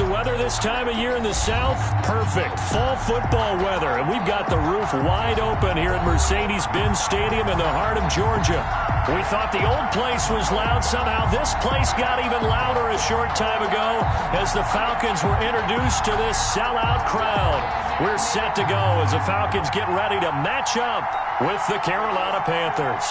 the weather this time of year in the South? Perfect. Fall football weather. And we've got the roof wide open here at Mercedes-Benz Stadium in the heart of Georgia. We thought the old place was loud. Somehow this place got even louder a short time ago as the Falcons were introduced to this sellout crowd. We're set to go as the Falcons get ready to match up with the Carolina Panthers.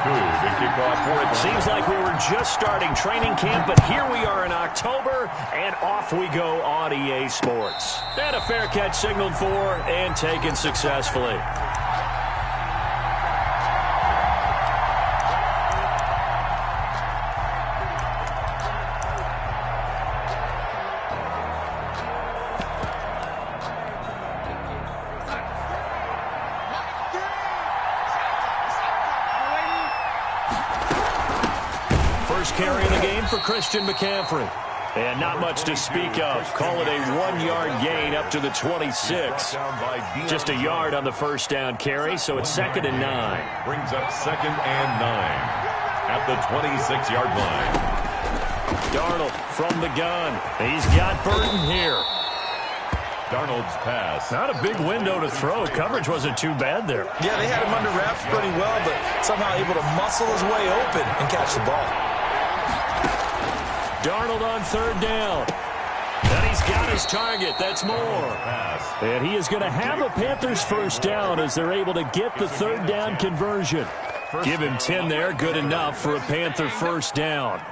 To kick off for it. Seems like we were just starting training camp, but here we are in October, and off we go on EA Sports. And a fair catch signaled for and taken successfully. Carry of the game for Christian McCaffrey. And not much to speak of. Call it a 1-yard gain up to the 26. Just a yard on the first down carry, so it's 2nd and 9. Brings up 2nd and 9 at the 26-yard line. Darnold from the gun. He's got Burton here. Darnold's pass. Not a big window to throw. Coverage wasn't too bad there. Yeah, they had him under wraps pretty well, but somehow able to muscle his way open and catch the ball. Darnold on 3rd down. And he's got his target. That's more. And he is going to have a Panthers first down as they're able to get the 3rd down conversion. Give him 10 there. Good enough for a Panther first down.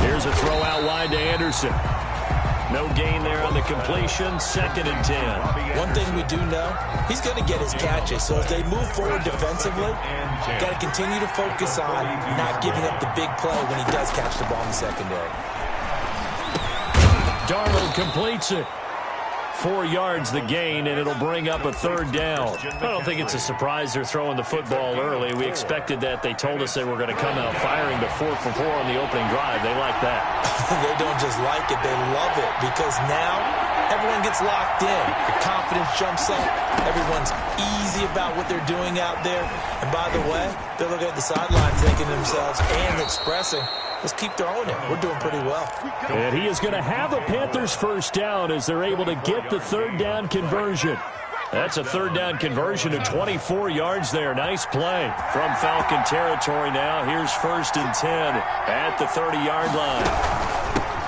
Here's a throw out wide to Anderson. No gain there on the completion. 2nd and 10. One thing we do know, he's going to get his catches. So as they move forward defensively, got to continue to focus on not giving up the big play when he does catch the ball in the secondary. Darnold completes it. 4 yards the gain, and it'll bring up a 3rd down. I don't think it's a surprise they're throwing the football early. We expected that. They told us they were going to come out firing to 4 for 4 on the opening drive. They like that. They don't just like it. They love it because now everyone gets locked in. The confidence jumps up. Everyone's easy about what they're doing out there. And by the way, they're looking at the sideline thinking to themselves and expressing, let's keep throwing it. We're doing pretty well. And he is going to have a Panthers first down as they're able to get the 3rd down conversion. That's a 3rd down conversion of 24 yards there. Nice play from Falcon territory now. Here's 1st and 10 at the 30-yard line.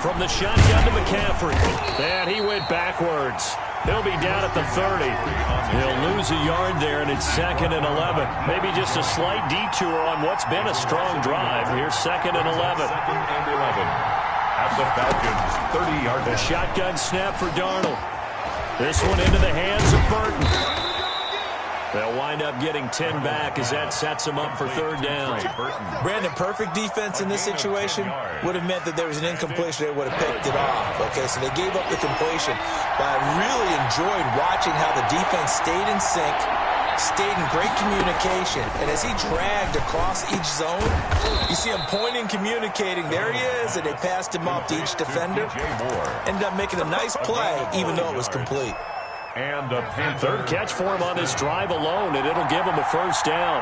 From the shotgun to McCaffrey. And he went backwards. He'll be down at the 30. He'll lose a yard there, and it's 2nd and 11. Maybe just a slight detour on what's been a strong drive. Here's 2nd and 11. 2nd and 11 at the Falcons' 30-yard line. The shotgun snap for Darnold. This one into the hands of Burton. They'll wind up getting 10 back as that sets them up for 3rd down. Brandon, perfect defense in this situation would have meant that there was an incompletion. They would have picked it off. Okay, so they gave up the completion. But I really enjoyed watching how the defense stayed in sync, stayed in great communication. And as he dragged across each zone, you see him pointing, communicating. There he is, and they passed him off to each defender. Ended up making a nice play, even though it was complete. And a Panther. 3rd catch for him on this drive alone, and it'll give him a first down.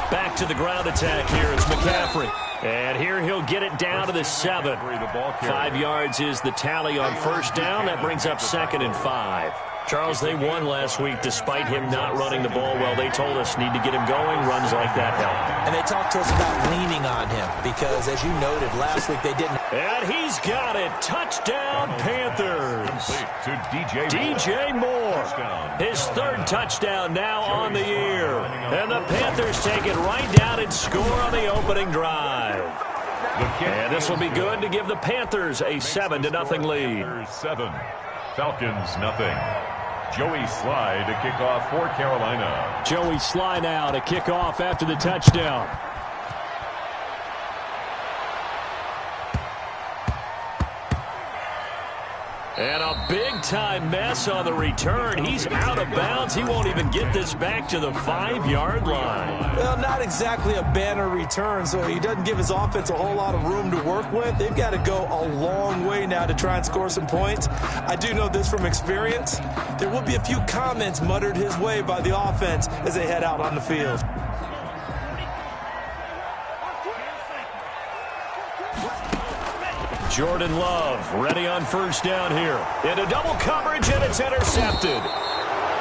Back to the ground attack here is McCaffrey. And here he'll get it down to the 7. 5 yards is the tally on first down. That brings up 2nd and 5. Charles, they won last week despite him not running the ball well. They told us need to get him going. Runs like that help. And they talked to us about leaning on him because, as you noted, last week they didn't. And he's got it. Touchdown, Panthers. To DJ Moore. His 3rd touchdown now on the year. And the Panthers take it right down and score on the opening drive. And this will be good to give the Panthers a 7-0 lead. 7. Falcons nothing. Joey Sly to kick off for Carolina. Joey Sly now to kick off after the touchdown. And a big-time mess on the return. He's out of bounds. He won't even get this back to the 5-yard line. Well, not exactly a banner return, so he doesn't give his offense a whole lot of room to work with. They've got to go a long way now to try and score some points. I do know this from experience. There will be a few comments muttered his way by the offense as they head out on the field. Jordan Love ready on first down here. Into double coverage, and it's intercepted.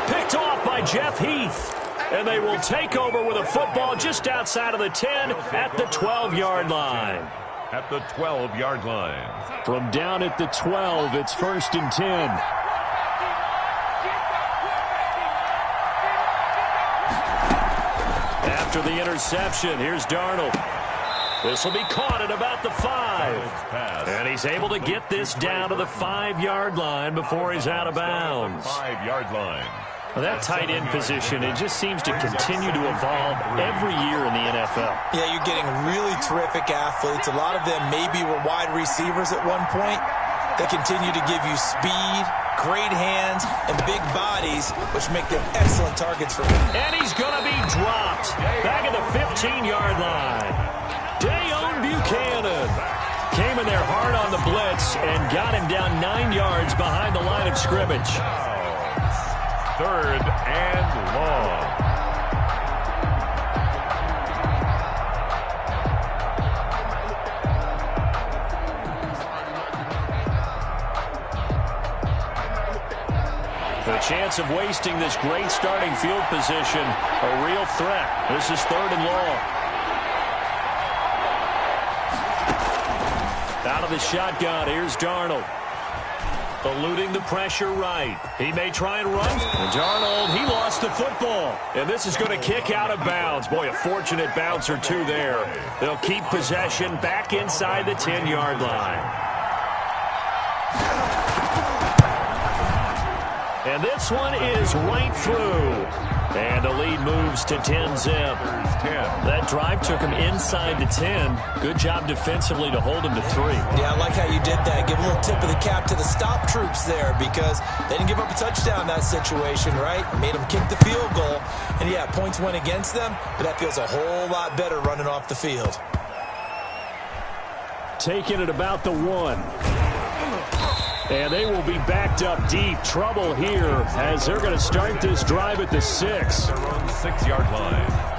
Picked off by Jeff Heath. And they will take over with a football just outside of the 10 at the 12-yard line. At the 12-yard line. From down at the 12, it's 1st and 10. After the interception, here's Darnold. This will be caught at about the 5. And he's able to get this down to the 5-yard line before he's out of bounds. 5-yard line. Well, that tight end position, it just seems to continue to evolve every year in the NFL. Yeah, you're getting really terrific athletes. A lot of them maybe were wide receivers at one point. They continue to give you speed, great hands, and big bodies, which make them excellent targets for him. And he's going to be dropped back at the 15-yard line. Dayon Buchanan came in there hard on the blitz and got him down 9 yards behind the line of scrimmage. 3rd and long. The chance of wasting this great starting field position, a real threat. This is 3rd and long. Out of the shotgun, here's Darnold. Eluding the pressure right. He may try and run. And Darnold, he lost the football. And this is going to kick out of bounds. Boy, a fortunate bounce or two there. They'll keep possession back inside the 10-yard line. And this one is right through. And the lead moves to 10-zip. That drive took him inside the 10. Good job defensively to hold him to 3. Yeah, I like how you did that. Give a little tip of the cap to the stop troops there because they didn't give up a touchdown in that situation, right? Made them kick the field goal. And, yeah, points went against them, but that feels a whole lot better running off the field. Taking it about the 1. And they will be backed up deep. Trouble here as they're going to start this drive at the 6. Their own 6-yard line.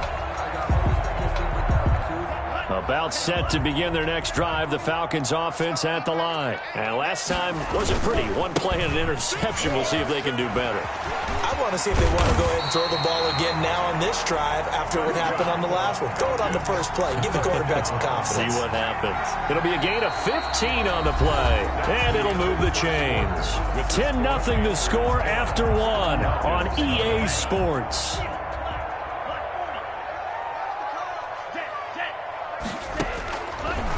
About set to begin their next drive, the Falcons offense at the line. And last time wasn't pretty. One play and an interception. We'll see if they can do better. I want to see if they want to go ahead and throw the ball again now on this drive after what happened on the last one. Throw it on the first play. Give the quarterback some confidence. See what happens. It'll be a gain of 15 on the play. And it'll move the chains. 10-0 the score after 1 on EA Sports.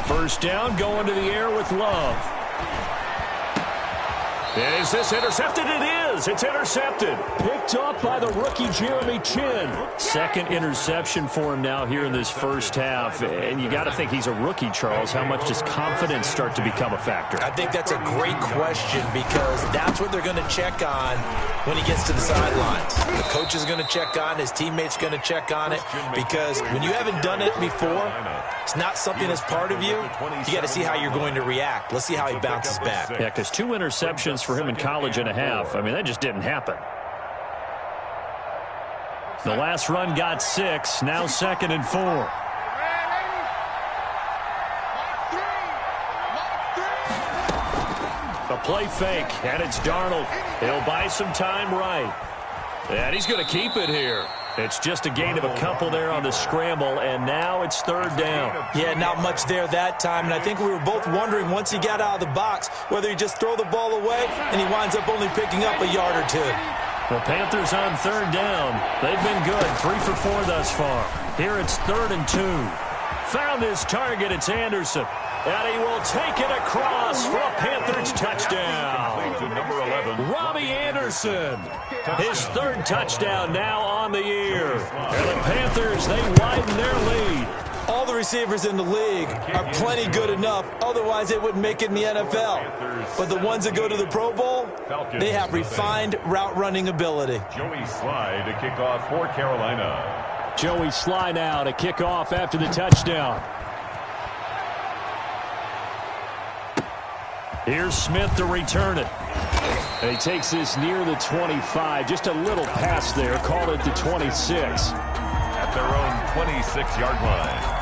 First down, going to the air with Love. Is this intercepted? It is. It's intercepted. Picked up by the rookie Jeremy Chin. Second interception for him now here in this first half. And you got to think he's a rookie, Charles. How much does confidence start to become a factor? I think that's a great question because that's what they're going to check on when he gets to the sidelines. The coach is going to check on, his teammates going to check on it because when you haven't done it before, it's not something that's part of you. You got to see how you're going to react. Let's see how he bounces back. Yeah, because 2 interceptions for him in college and a half. I mean, that just didn't happen. The last run got 6. Now 2nd and 4. A play fake, and it's Darnold. He'll buy some time right. And he's going to keep it here. It's just a gain of a couple there on the scramble, and now it's 3rd down. Yeah, not much there that time, and I think we were both wondering once he got out of the box whether he just throw the ball away, and he winds up only picking up a yard or 2. The Panthers on 3rd down. They've been good, 3 for 4 thus far. Here it's 3rd and 2. Found his target, it's Anderson. And he will take it across for a Panthers touchdown. To number 11. Robbie Anderson. His 3rd touchdown now on the year. And the Panthers, they widen their lead. All the receivers in the league are plenty good enough. Otherwise, they wouldn't make it in the NFL. But the ones that go to the Pro Bowl, they have refined route running ability. Joey Sly to kick off for Carolina. Joey Sly now to kick off after the touchdown. Here's Smith to return it. And he takes this near the 25. Just a little pass there. Called it the 26. At their own 26-yard line.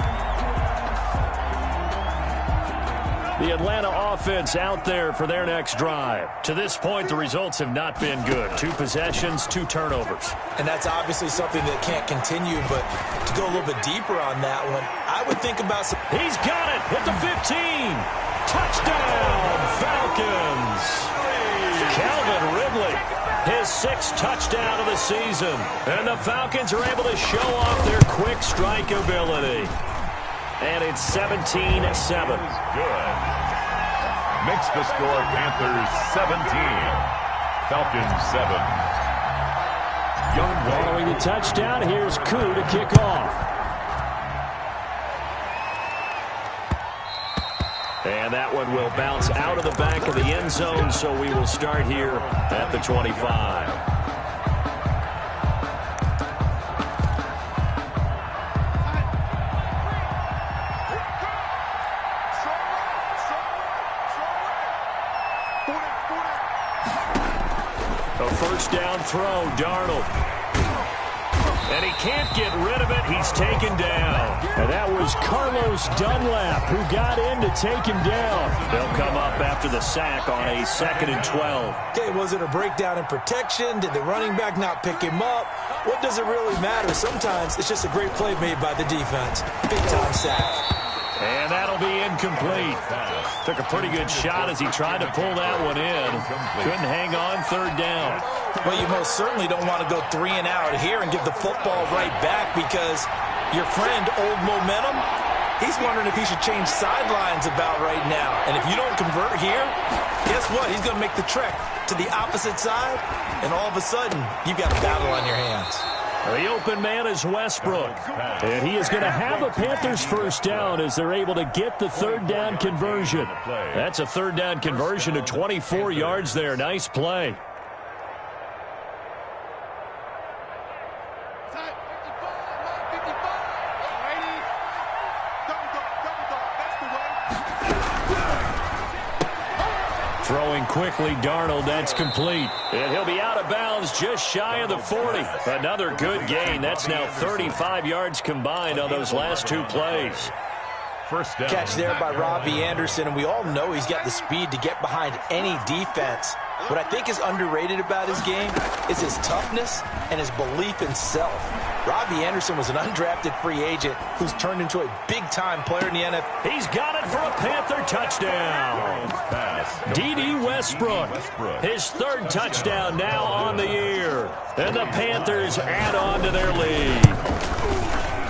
The Atlanta offense out there for their next drive. To this point, the results have not been good. 2 possessions, 2 turnovers. And that's obviously something that can't continue, but to go a little bit deeper on that one, I would think about some... He's got it at the 15. Touchdown, Falcons. Calvin Ridley, his 6th touchdown of the season. And the Falcons are able to show off their quick strike ability. And it's 17-7. Good. Makes the score Panthers 17. Falcons 7. Following the touchdown, here's Koo to kick off. And that one will bounce out of the back of the end zone, so we will start here at the 25. A first down throw, Darnold. And he can't get rid of it. He's taken down. And that was Carlos Dunlap who got in to take him down. They'll come up after the sack on a 2nd and 12. Okay, was it a breakdown in protection? Did the running back not pick him up? What does it really matter? Sometimes it's just a great play made by the defense. Big-time sack. And that'll be incomplete. Took a pretty good shot as he tried to pull that one in. Couldn't hang on 3rd down. Well, you most certainly don't want to go 3 and out here and give the football right back because your friend, Old Momentum, he's wondering if he should change sidelines about right now. And if you don't convert here, guess what? He's going to make the trek to the opposite side, and all of a sudden, you've got a battle on your hands. The open man is Westbrook. And he is going to have a Panthers first down as they're able to get the 3rd down conversion. That's a 3rd down conversion of 24 yards there. Nice play. Throwing quickly, Darnold, that's complete. And he'll be out of bounds just shy of the 40. Another good gain. That's now 35 yards combined on those last 2 plays. First down. Catch there by Robbie Anderson, and we all know he's got the speed to get behind any defense. What I think is underrated about his game is his toughness and his belief in self. Robbie Anderson was an undrafted free agent who's turned into a big-time player in the NFL. He's got it for a Panther touchdown. D.D. Westbrook, his 3rd touchdown now on the year. And the Panthers add on to their lead.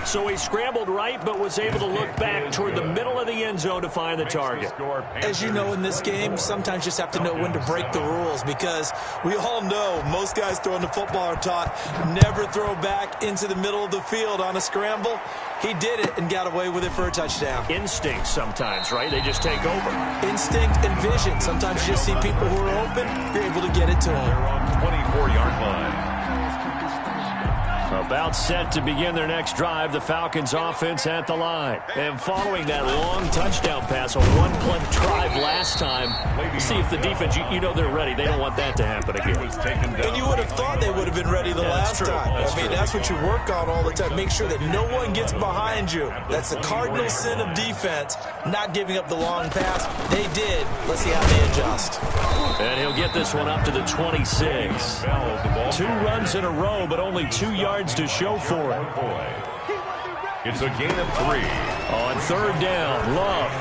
So he scrambled right, but was able to look back toward the middle of the end zone to find the target. As you know in this game, sometimes you just have to know when to break the rules because we all know most guys throwing the football are taught never throw back into the middle of the field on a scramble. He did it and got away with it for a touchdown. Instinct sometimes, right? They just take over. Instinct and vision. Sometimes you just see people who are open, you're able to get it to them. They're on 24-yard line. About set to begin their next drive, the Falcons offense at the line. And following that long touchdown pass, a 1-play drive last time, see if the defense, you know they're ready. They don't want that to happen again. And you would have thought they would have been ready the last time. That's what you work on all the time. Make sure that no one gets behind you. That's the cardinal sin of defense, not giving up the long pass. They did. Let's see how they adjust. And he'll get this one up to the 26. 2 runs in a row, but only 2 yards to show for it. It's a gain of 3. On 3rd down, Love.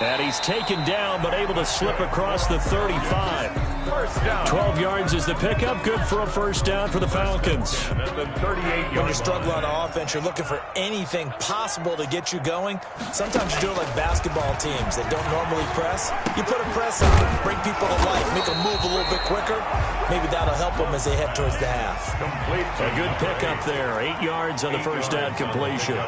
And he's taken down, but able to slip across the 35. 12 yards is the pickup. Good for a first down for the Falcons. When you're struggling on offense, you're looking for anything possible to get you going. Sometimes you do it like basketball teams that don't normally press. You put a press on, bring people to life, make them move a little bit quicker. Maybe that'll help them as they head towards the half. A good pickup there. 8 yards on the first down completion.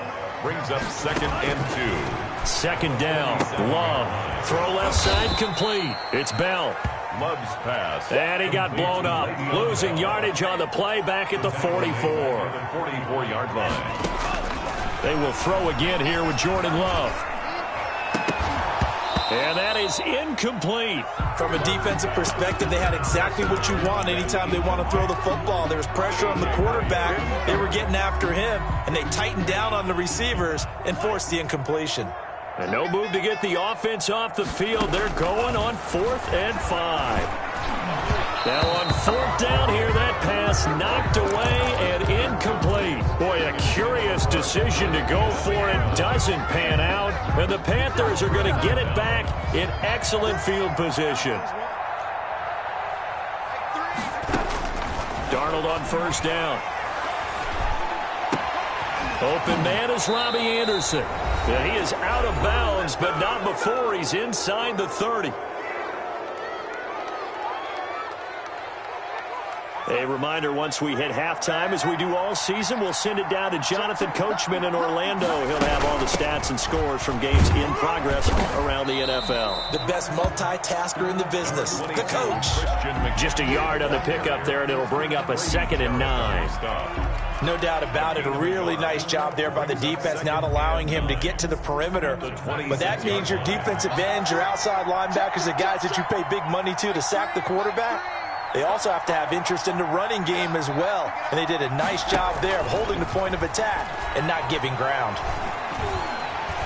Brings up 2nd and 2. 2nd down. Love. Throw left side complete. It's Bell. Love's pass. And he got blown up. Losing yardage on the play back at the 44. The 44-yard line. They will throw again here with Jordan Love. And that is incomplete. From a defensive perspective, they had exactly what you want anytime they want to throw the football. There was pressure on the quarterback. They were getting after him, and they tightened down on the receivers and forced the incompletion. And no move to get the offense off the field. They're going on 4th and 5. Now on 4th down here, that pass knocked away and incomplete. Boy, a curious decision to go for it. Doesn't pan out. And the Panthers are going to get it back in excellent field position. Darnold on 1st down. Open man is Robbie Anderson. And he is out of bounds, but not before he's inside the 30. A reminder, once we hit halftime, as we do all season, we'll send it down to Jonathan Coachman in Orlando. He'll have all the stats and scores from games in progress around the NFL. The best multitasker in the business, the coach. Just a yard on the pickup there, and it'll bring up a 2nd and 9. No doubt about it. A really nice job there by the defense, not allowing him to get to the perimeter. But that means your defensive ends, your outside linebackers, the guys that you pay big money to sack the quarterback, they also have to have interest in the running game as well. And they did a nice job there of holding the point of attack and not giving ground.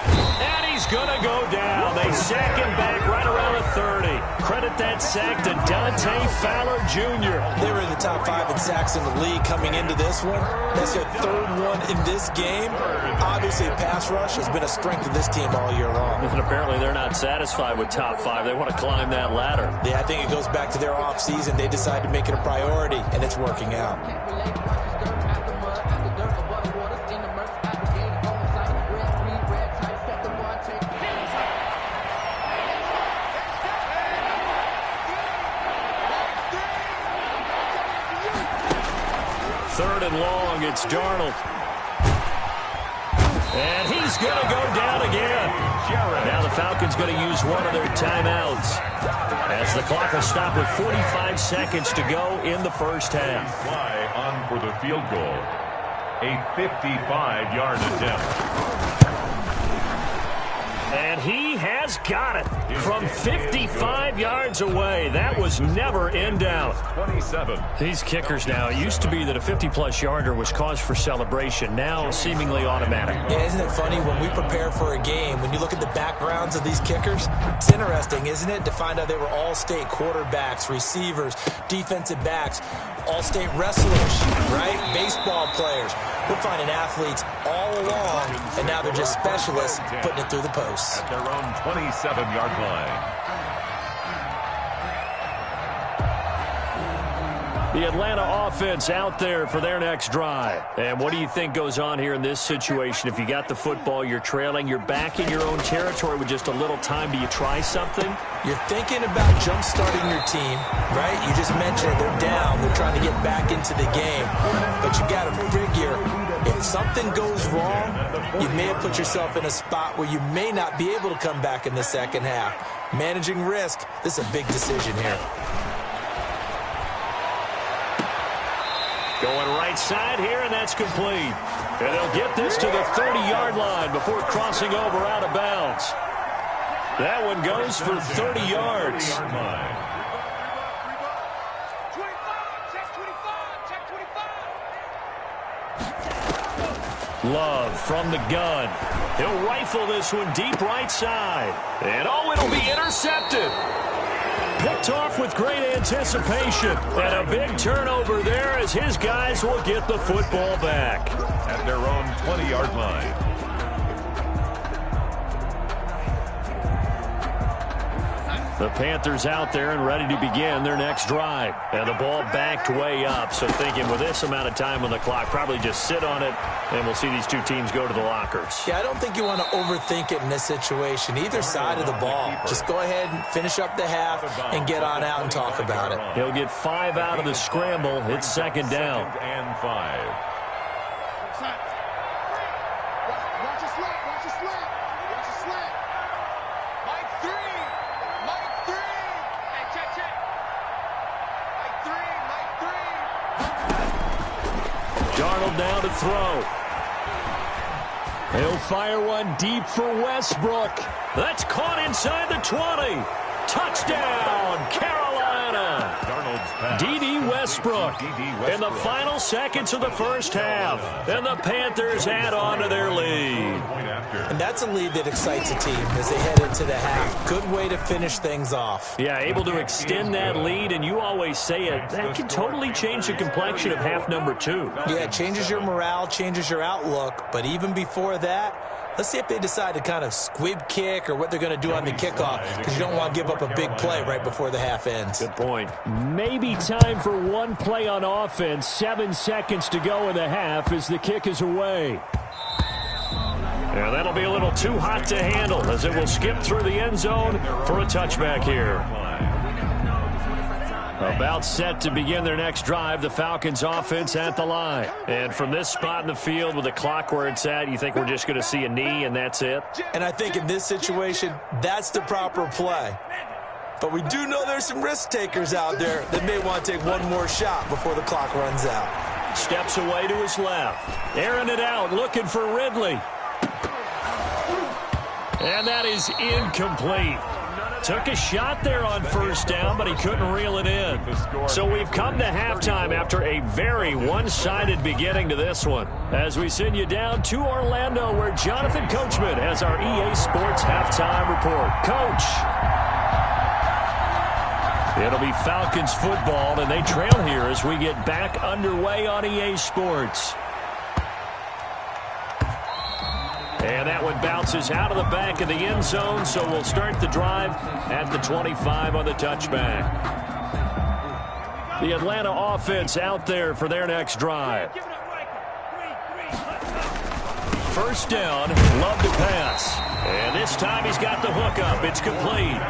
And he's going to go down. They sack him back right around the 30. Credit that sack to Dante Fowler Jr. They were in the top 5 in sacks in the league coming into this one. That's their 3rd one in this game. Obviously, pass rush has been a strength of this team all year long. And apparently they're not satisfied with top 5. They want to climb that ladder. Yeah, I think it goes back to their offseason. They decided to make it a priority, and it's working out. Third and long, it's Darnold. And he's going to go down again. Now the Falcons going to use one of their timeouts as the clock will stop with 45 seconds to go in the first half. Fly on for the field goal. A 55-yard attempt. And he has got it from 55 yards away. That was never in doubt. 27. These kickers now, it used to be that a 50-plus yarder was cause for celebration. Now seemingly automatic. Yeah, isn't it funny when we prepare for a game, when you look at the backgrounds of these kickers, it's interesting, isn't it, to find out they were all-state quarterbacks, receivers, defensive backs, all-state wrestlers, right? Baseball players. We're finding athletes all along, and now they're just specialists putting it through the posts. At their own 27-yard line. The Atlanta offense out there for their next drive. And what do you think goes on here in this situation? If you got the football, you're trailing, you're back in your own territory with just a little time. Do you try something? You're thinking about jump-starting your team, right? You just mentioned it. They're down. They're trying to get back into the game. But you got to figure, if something goes wrong, you may have put yourself in a spot where you may not be able to come back in the second half. Managing risk, this is a big decision here. Going right side here, and that's complete. And they'll get this to the 30-yard line before crossing over out of bounds. That one goes for 30 yards. Love from the gun. He'll rifle this one deep right side. And oh, it'll be intercepted. Picked off with great anticipation. And a big turnover there as his guys will get the football back. At their own 20-yard line. The Panthers out there and ready to begin their next drive. And the ball backed way up. So thinking with this amount of time on the clock, probably just sit on it, and we'll see these two teams go to the lockers. Yeah, I don't think you want to overthink it in this situation. Either side of the ball. Just go ahead and finish up the half and get on out and talk about it. He'll get 5 out of the scramble. It's second down. And 5. field now to throw. He'll fire one deep for Westbrook. That's caught inside the 20. Touchdown, Carolina. D.D. Westbrook in the final seconds of the first half. And the Panthers add on to their lead. And that's a lead that excites a team as they head into the half. Good way to finish things off. Yeah, able to extend that lead, and you always say it, that can totally change the complexion of half number 2. Yeah, it changes your morale, changes your outlook. But even before that, let's see if they decide to kind of squib kick or what they're going to do on the kickoff, because you don't want to give up a big play right before the half ends. Good point. Maybe time for one play on offense. 7 seconds to go in the half as the kick is away. Yeah, that'll be a little too hot to handle as it will skip through the end zone for a touchback here. About set to begin their next drive, the Falcons offense at the line. And from this spot in the field with the clock where it's at, you think we're just going to see a knee and that's it? And I think in this situation, that's the proper play. But we do know there's some risk takers out there that may want to take one more shot before the clock runs out. Steps away to his left. Airing it out, looking for Ridley. And that is incomplete. Took a shot there on first down, but he couldn't reel it in. So we've come to halftime after a very one-sided beginning to this one. As we send you down to Orlando, where Jonathan Coachman has our EA Sports halftime report. Coach. It'll be Falcons football, and they trail here as we get back underway on EA Sports. And that one bounces out of the back of the end zone, so we'll start the drive at the 25 on the touchback. The Atlanta offense out there for their next drive. First down, Love to pass. And this time he's got the hookup. It's complete.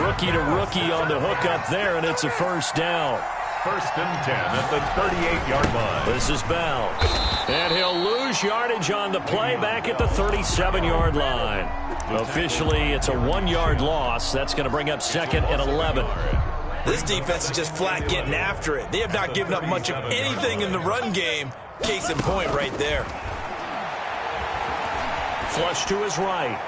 Rookie to rookie on the hookup there, and it's a first down. First and 10 at the 38-yard line. This is Bell. And he'll lose yardage on the play back at the 37-yard line. Officially, it's a 1-yard loss. That's going to bring up second and 11. This defense is just flat getting after it. They have not given up much of anything in the run game. Case in point right there. Flush to his right.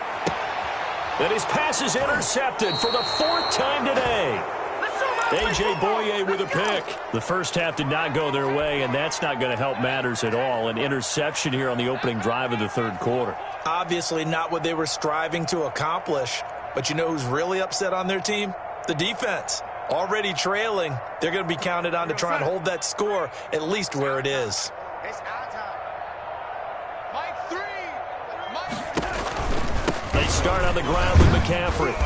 And his pass is intercepted for the 4th time today. A.J. Boye with a pick. The first half did not go their way, and that's not going to help matters at all. An interception here on the opening drive of the third quarter. Obviously not what they were striving to accomplish. But you know who's really upset on their team? The defense. Already trailing. They're going to be counted on to try and hold that score at least where it is. They start on the ground with McCaffrey.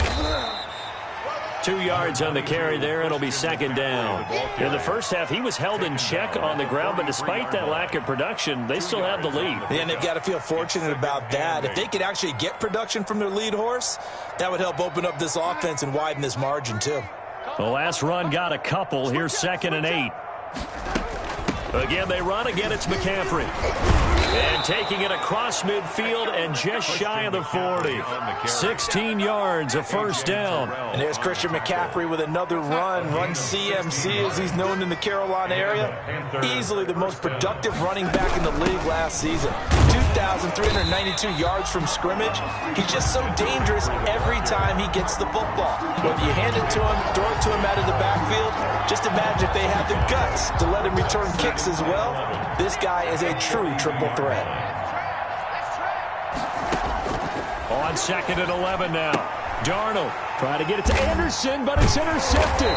2 yards on the carry there. It'll be second down. In the first half, he was held in check on the ground, but despite that lack of production, they still have the lead. And they've got to feel fortunate about that. If they could actually get production from their lead horse, that would help open up this offense and widen this margin too. The last run got a couple. Here's second and 8. Again, they run. Again, it's McCaffrey. And taking it across midfield and just shy of the 40. 16 yards, a first down. And there's Christian McCaffrey with another run CMC as he's known in the Carolina area. Easily the most productive running back in the league last season. 2,392 yards from scrimmage. He's just so dangerous every time he gets the football. Whether you hand it to him, throw it to him out of the backfield, just imagine if they had the guts to let him return kicks as well. This guy is a true triple threat. On second and 11 now. Darnold trying to get it to Anderson, but it's intercepted.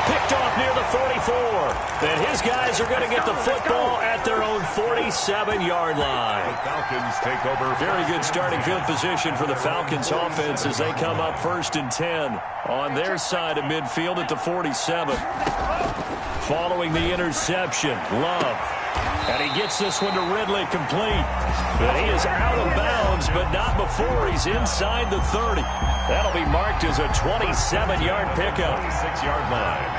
Picked off near the 44. And his guys are going to get the football at their own 47-yard line. Falcons take over. Very good starting field position for the Falcons offense as they come up first and 10 on their side of midfield at the 47. Following the interception, Love. And he gets this one to Ridley complete. But he is out of bounds, but not before he's inside the 30. That'll be marked as a 27-yard pickup. 26-yard line.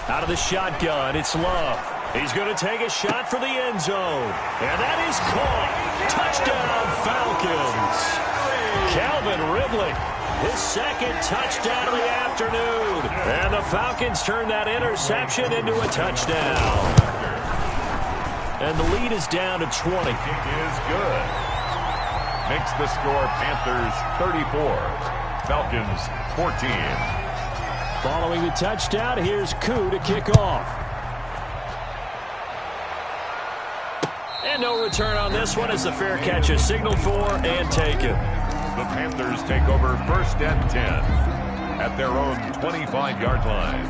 Out of the shotgun, it's Love. He's going to take a shot for the end zone. And that is caught. Touchdown, Falcons. Calvin Ridley. his second touchdown of the afternoon. And the Falcons turn that interception into a touchdown. And the lead is down to 20. Kick is good. Makes the score Panthers 34, Falcons 14. Following the touchdown, here's Koo to kick off. And no return on this one as the fair catch is signaled for and taken. The Panthers take over 1st and 10 at their own 25-yard line.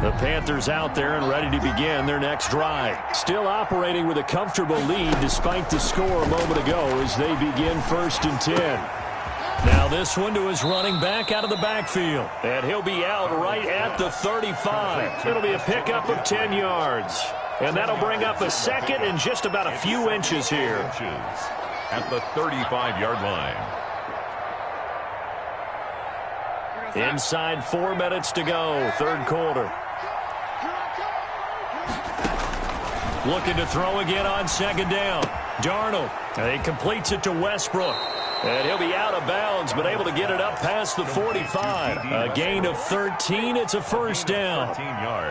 The Panthers out there and ready to begin their next drive. Still operating with a comfortable lead despite the score a moment ago as they begin 1st and 10. Now this one to his running back out of the backfield. And he'll be out right at the 35. It'll be a pickup of 10 yards. And that'll bring up a second and just about a few inches here. At the 35-yard line. Inside 4 minutes to go, 3rd quarter. Looking to throw again on 2nd down. Darnold. He completes it to Westbrook. And he'll be out of bounds, but able to get it up past the 45. A gain of 13. It's a 1st down.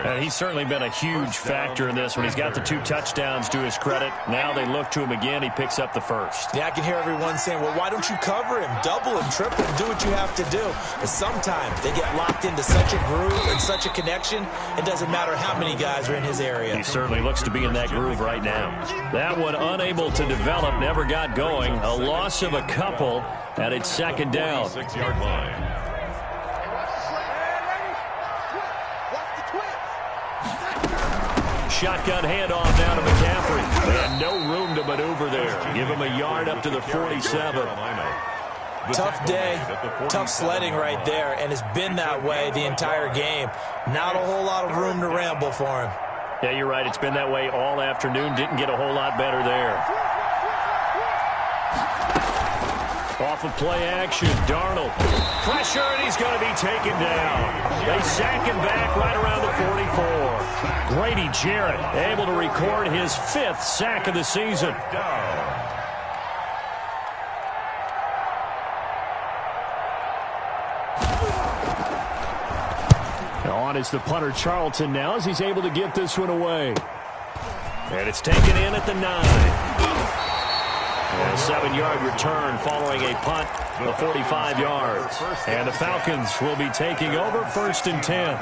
And he's certainly been a huge factor in this one. He's got the 2 touchdowns to his credit. Now they look to him again. He picks up the 1st. Yeah, I can hear everyone saying, well, why don't you cover him, double him, triple him, do what you have to do. But sometimes they get locked into such a groove and such a connection, it doesn't matter how many guys are in his area. He certainly looks to be in that groove right now. That one unable to develop, never got going. A loss of a couple. And it's 2nd down. 6-yard line. Shotgun handoff down to McCaffrey. They had no room to maneuver there. Give him a yard up to the 47. Tough day, tough sledding right there, and it's been that way the entire game. Not a whole lot of room to ramble for him. Yeah, you're right. It's been that way all afternoon. Didn't get a whole lot better there. Off of play action, Darnold. Pressure, and he's going to be taken down. They sack him back right around the 44. Grady Jarrett able to record his 5th sack of the season. On is the punter Charlton now as he's able to get this one away. And it's taken in at the 9. And a 7-yard return following a punt of 45 yards. And the Falcons will be taking over 1st and 10.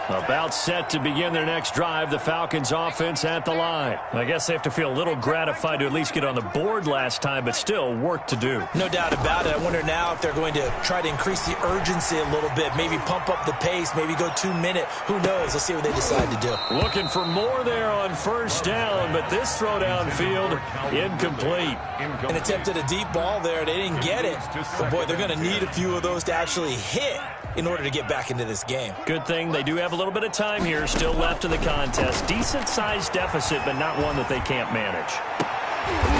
About set to begin their next drive, the Falcons offense at the line. I guess they have to feel a little gratified to at least get on the board last time, but still work to do. No doubt about it. I wonder now if they're going to try to increase the urgency a little bit, maybe pump up the pace, maybe go 2-minute. Who knows? Let's see what they decide to do. Looking for more there on 1st down, but this throw downfield incomplete. And attempted a deep ball there. They didn't get it. But, boy, they're going to need a few of those to actually hit in order to get back into this game. Good thing they do have a little bit of time here still left in the contest. Decent-sized deficit, but not one that they can't manage.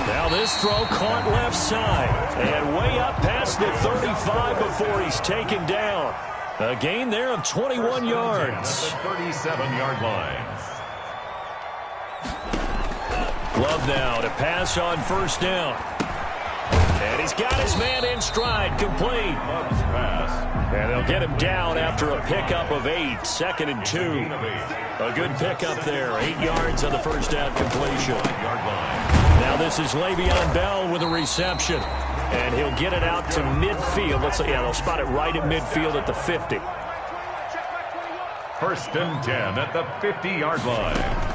Now this throw caught left side. And way up past the 35 before he's taken down. A gain there of 21 yards. 37-yard line. Love now to pass on 1st down. And he's got his man in stride, complete. Love's pass. And they'll get him down after a pickup of 8, 2nd and 2. A good pickup there, 8 yards on the 1st down completion. Now this is Le'Veon Bell with a reception. And he'll get it out to midfield. They'll spot it right at midfield at the 50. 1st and 10 at the 50-yard line.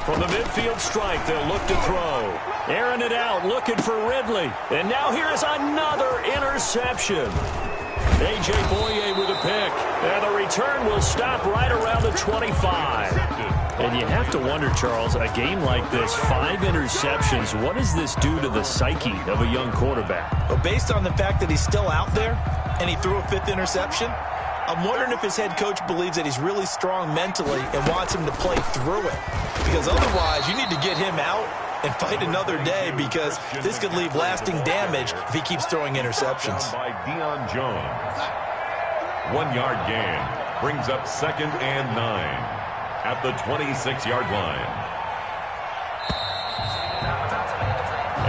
From the midfield strike, they'll look to throw. Airing it out, looking for Ridley. And now here is another interception. A.J. Boye with a pick. And the return will stop right around the 25. And you have to wonder, Charles, a game like this, 5 interceptions, what does this do to the psyche of a young quarterback? Well, based on the fact that he's still out there and he threw a 5th interception, I'm wondering if his head coach believes that he's really strong mentally and wants him to play through it. Because otherwise, you need to get him out and fight another day, because this could leave lasting damage if he keeps throwing interceptions. By Deion Jones. 1-yard gain brings up 2nd and 9 at the 26-yard line.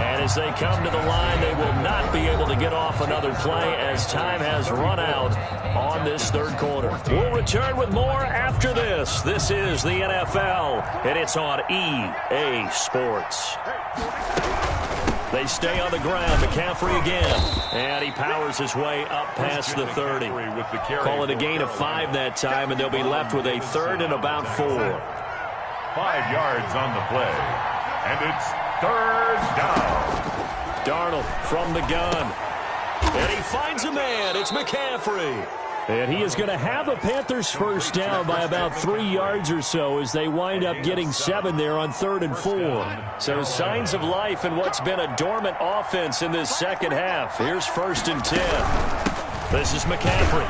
And As they come to the line, they will not be able to get off another play as time has run out on this third quarter. We'll return with more after this. This is the NFL, and it's on EA Sports. They stay on the ground. McCaffrey again. And he powers his way up past the 30. Call it a gain of 5 that time, and they'll be left with a third and about 4. 5 yards on the play. And it's third down. Darnold from the gun. And he finds a man. It's McCaffrey. And he is going to have a Panthers first down by about 3 yards or so as they wind up getting 7 there on 3rd and 4. So signs of life in what's been a dormant offense in this second half. Here's 1st and 10. This is McCaffrey.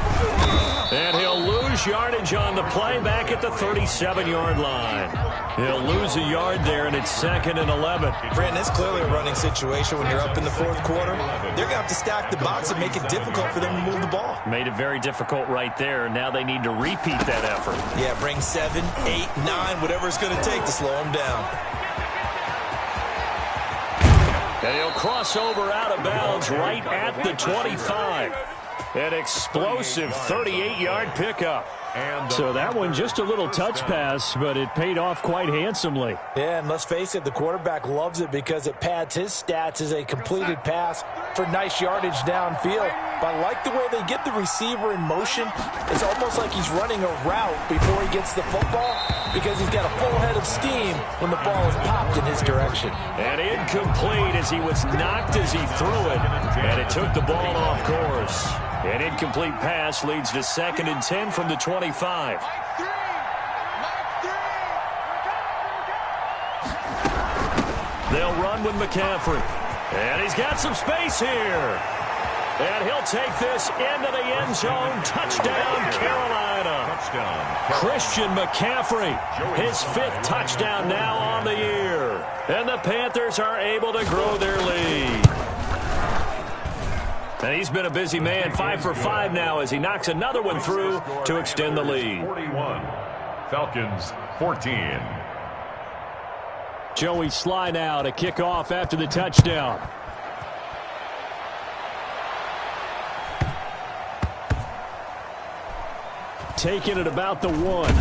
And he'll lose yardage on the play back at the 37-yard line. He'll lose a yard there, and it's 2nd and 11. Brandon, it's clearly a running situation when you're up in the 4th quarter. They're going to have to stack the box and make it difficult for them to move the ball. Made it very difficult right there. Now they need to repeat that effort. Yeah, bring 7, 8, 9, whatever it's going to take to slow them down. And he'll cross over out of bounds right at the 25. An explosive 38-yard pickup. So that one just a little touch pass, but it paid off quite handsomely. Yeah, and let's face it, the quarterback loves it because it pads his stats as a completed pass for nice yardage downfield. But I like the way they get the receiver in motion. It's almost like he's running a route before he gets the football because he's got a full head of steam when the ball is popped in his direction. And incomplete as he was knocked as he threw it, and it took the ball off course. An incomplete pass leads to 2nd and 10 from the 25. They'll run with McCaffrey. And he's got some space here. And he'll take this into the end zone. Touchdown, Carolina. Christian McCaffrey, his 5th touchdown now on the year. And the Panthers are able to grow their lead. And he's been a busy man, 5 for 5 now as he knocks another one through to extend the lead. 41, Falcons 14. Joey Sly now to kick off after the touchdown. Taking it about the 1.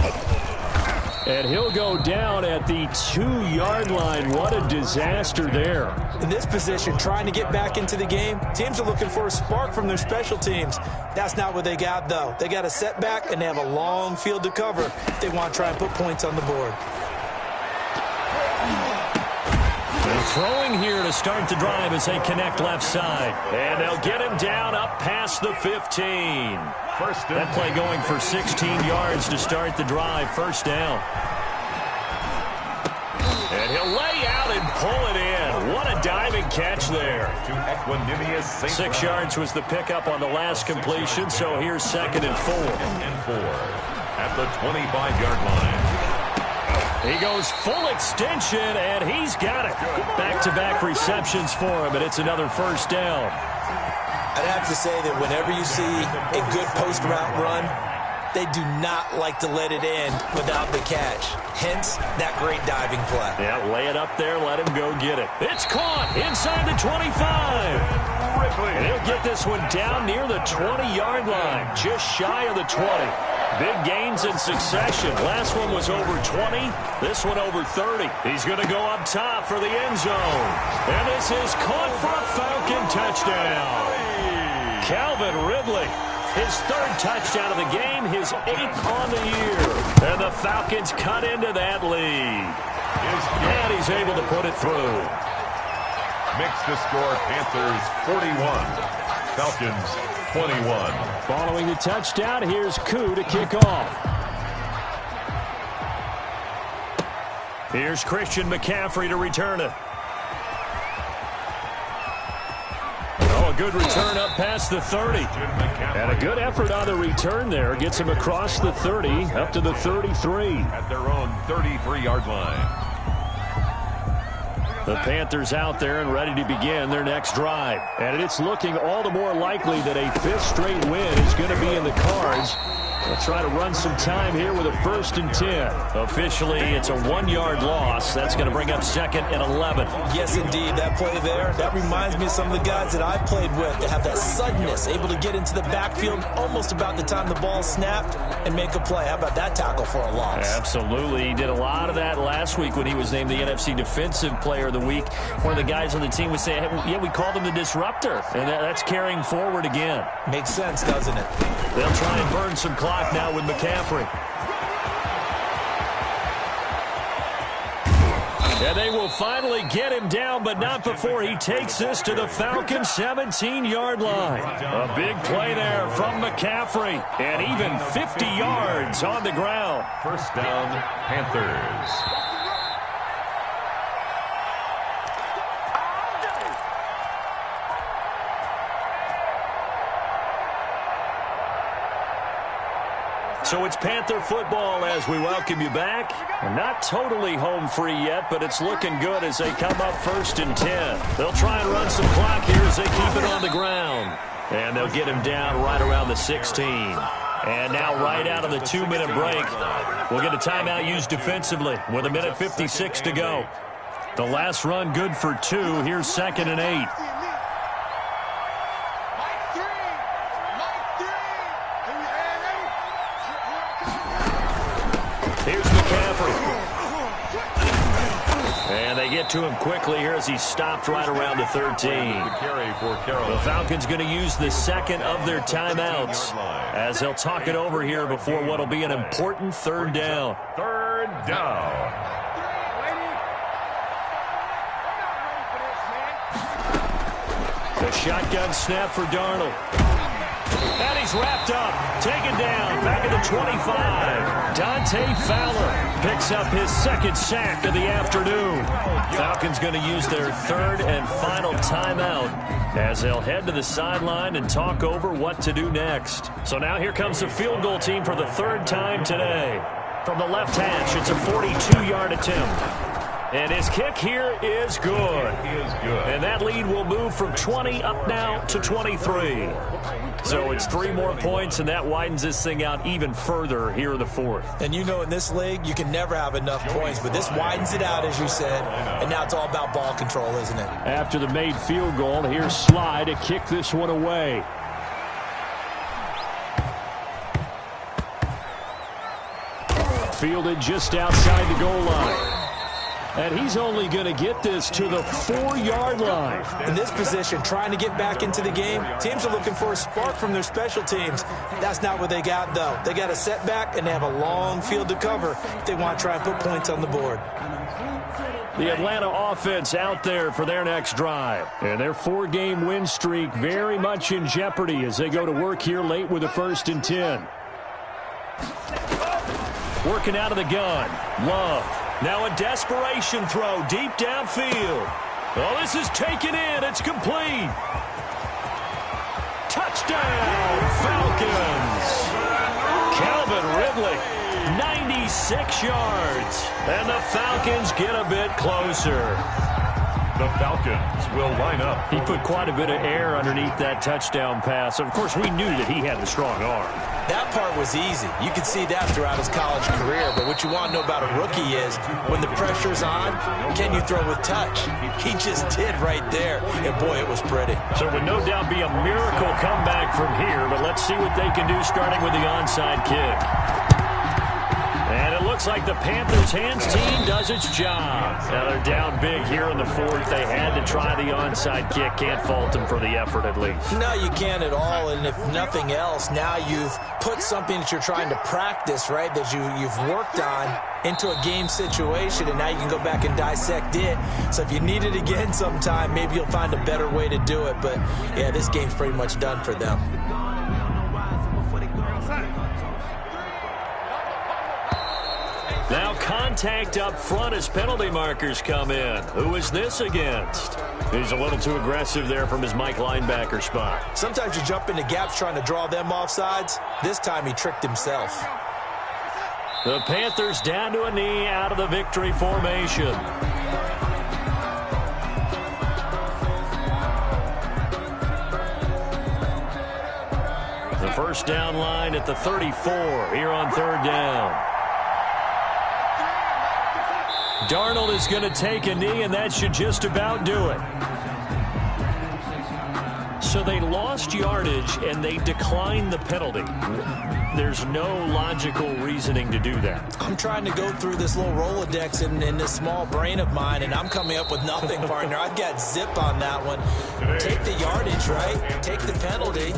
And he'll go down at the 2-yard line. What a disaster there. In this position, trying to get back into the game, teams are looking for a spark from their special teams. That's not what they got, though. They got a setback, and they have a long field to cover if they want to try and put points on the board. They're throwing here to start the drive as they connect left side. And they'll get him down up past the 15. That play going for 16 yards to start the drive. First down. And he'll lay out and pull it in. What a diving catch there. 6 yards was the pickup on the last completion, so here's 2nd and 4. At the 25-yard line. He goes full extension, and he's got it. Back-to-back receptions for him, and it's another first down. I'd have to say that whenever you see a good post-route run, they do not like to let it end without the catch. Hence, that great diving play. Yeah, lay it up there, let him go get it. It's caught inside the 25. And he'll get this one down near the 20-yard line, just shy of the 20. Big gains in succession. Last one was over 20. This one over 30. He's going to go up top for the end zone. And this is caught for a Falcon touchdown. Calvin Ridley, his 3rd touchdown of the game, his 8th on the year. And the Falcons cut into that lead. And he's able to put it through. Makes the score Panthers 41, Falcons 21. Following the touchdown, here's Koo to kick off. Here's Christian McCaffrey to return it. A good return up past the 30. And a good effort on the return there. Gets him across the 30, up to the 33. At their own 33-yard line. The Panthers out there and ready to begin their next drive. And it's looking all the more likely that a 5th straight win is going to be in the cards They'll try to run some time here with a 1st and 10. Officially, it's a 1-yard loss. That's going to bring up 2nd and 11. Yes, indeed. That play there, that reminds me of some of the guys that I played with that have that suddenness, able to get into the backfield almost about the time the ball snapped and make a play. How about that tackle for a loss? Absolutely. He did a lot of that last week when he was named the NFC Defensive Player of the Week. One of the guys on the team was saying, hey, yeah, we called him the disruptor. And that's carrying forward again. Makes sense, doesn't it? They'll try and burn some clock now with McCaffrey. And they will finally get him down, but not before he takes this to the Falcons' 17-yard line. A big play there from McCaffrey, and even 50 yards on the ground. 1st down, Panthers. So it's Panther football as we welcome you back. Not totally home free yet, but it's looking good as they come up 1st and 10. They'll try and run some clock here as they keep it on the ground. And they'll get him down right around the 16. And now right out of the 2-minute break, we'll get a timeout used defensively with 1:56 to go. The last run good for 2. Here's 2nd and 8. Here's McCaffrey. And they get to him quickly here as he stopped right around the 13. The Falcons going to use the 2nd of their timeouts as they'll talk it over here before what will be an important 3rd down. 3rd down. The shotgun snap for Darnold. And he's wrapped up, taken down, back at the 25. Dante Fowler picks up his 2nd sack of the afternoon. Falcons going to use their 3rd and final timeout as they'll head to the sideline and talk over what to do next. So now here comes the field goal team for the 3rd time today. From the left hash, it's a 42-yard attempt. And his kick here is good. And that lead will move from 20 up now to 23. So it's 3 more points, and that widens this thing out even further here in the 4th. And you know in this league, you can never have enough points, but this widens it out, as you said. And now it's all about ball control, isn't it? After the made field goal, here's Sly to kick this one away. Fielded just outside the goal line. And he's only going to get this to the 4-yard line. In this position, trying to get back into the game, teams are looking for a spark from their special teams. That's not what they got, though. They got a setback, and they have a long field to cover if they want to try and put points on the board. The Atlanta offense out there for their next drive. And their 4-game win streak very much in jeopardy as they go to work here late with a 1st and 10. Working out of the gun. Love. Now a desperation throw deep downfield. Oh, this is taken in. It's complete. Touchdown, Falcons. Calvin Ridley, 96 yards. And the Falcons get a bit closer. The Falcons will line up. He put quite a bit of air underneath that touchdown pass. Of course, we knew that he had the strong arm. That part was easy. You could see that throughout his college career. But what you want to know about a rookie is when the pressure's on, can you throw with touch? He just did right there. And, boy, it was pretty. So it would no doubt be a miracle comeback from here. But let's see what they can do starting with the onside kick. And it looks like the Panthers' hands team does its job. Now they're down big here in the 4th. They had to try the onside kick. Can't fault them for the effort at least. No, you can't at all. And if nothing else, now you've put something that you're trying to practice, right, that you've worked on into a game situation, and now you can go back and dissect it. So if you need it again sometime, maybe you'll find a better way to do it. But, yeah, this game's pretty much done for them. Now contact up front as penalty markers come in. Who is this against? He's a little too aggressive there from his Mike linebacker spot. Sometimes you jump into gaps trying to draw them off sides. This time he tricked himself. The Panthers down to a knee out of the victory formation. The First down line at the 34 here on third down. Darnold is going to take a knee, and that should just about do it. So they lost yardage, and they declined the penalty. There's no logical reasoning to do that. I'm trying to go through this little Rolodex in this small brain of mine, and I'm coming up with nothing, partner. I've got zip on that one. Take the yardage, right? Take the penalty.